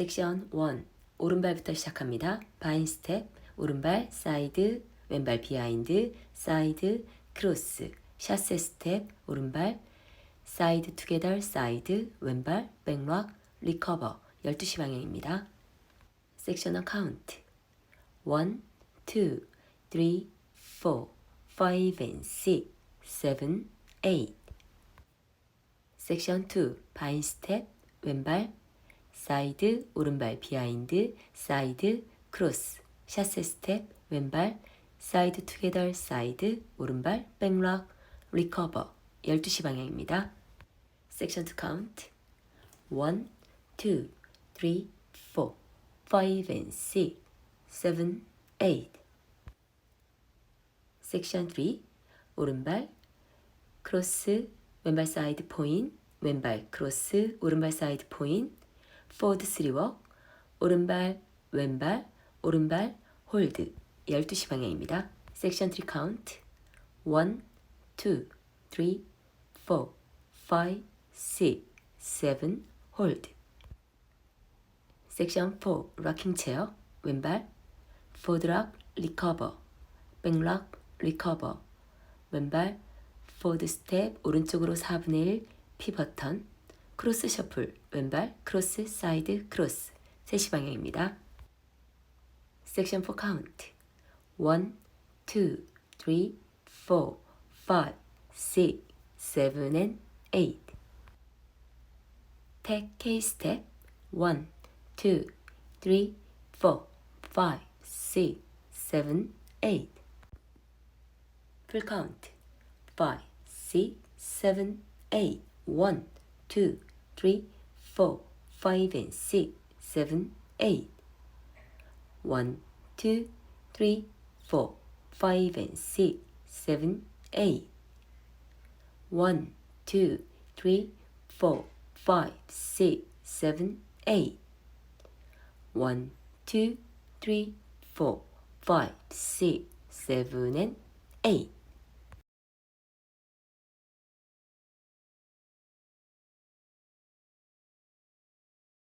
섹션 1. 오른발부터 시작합니다. 바인 스텝, 오른발, 사이드, 왼발 비하인드, 사이드, 크로스, 샷세 스텝, 오른발, 사이드 투게더, 사이드, 왼발, 백락, 리커버, 12시 방향입니다. 섹셔널 카운트 1, 2, 3, 4, 5 and 6, 7, 8 섹션 2. 바인 스텝, 왼발, 사이드, 오른발 비하인드, 사이드, 크로스, 샷세 스텝, 왼발, 사이드 투게더, 사이드, 오른발, 백락, 리커버, 12시 방향입니다. 섹션 2 카운트 1, 2, 3, 4, 5 and 6, 7, 8 섹션 3. 오른발, 크로스, 왼발 사이드 포인, 왼발 크로스, 오른발 사이드 포인, 포워드 3웍, 오른발, 왼발, 오른발, 홀드, 12시 방향입니다. 섹션 3 카운트 1, 2, 3, 4, 5, 6, 7, 홀드 섹션 4. 락킹 체어, 왼발, 포드락, 리커버, 백락, 리커버, 왼발, 포워드 스텝, 오른쪽으로 4분의 1, 피버턴, 크로스 셔플, 왼발, 크로스, 사이드, 크로스, 3시 방향입니다. 섹션 4 카운트 1, 2, 3, 4, 5, 6, 7, and 8 텍 K 스텝 1, 2, 3, 4, 5, 6, 7, 8 풀 카운트 5, 6, 7, 8 1, 2, 3, 4, 5 and 6, 7, 8 1, 2, 3, 4, 5 and 6, 7, 8 1, 2, 3, 4, 5, 6, 7, 8 1, 2, 3, 4, 5, 6, 7, and 8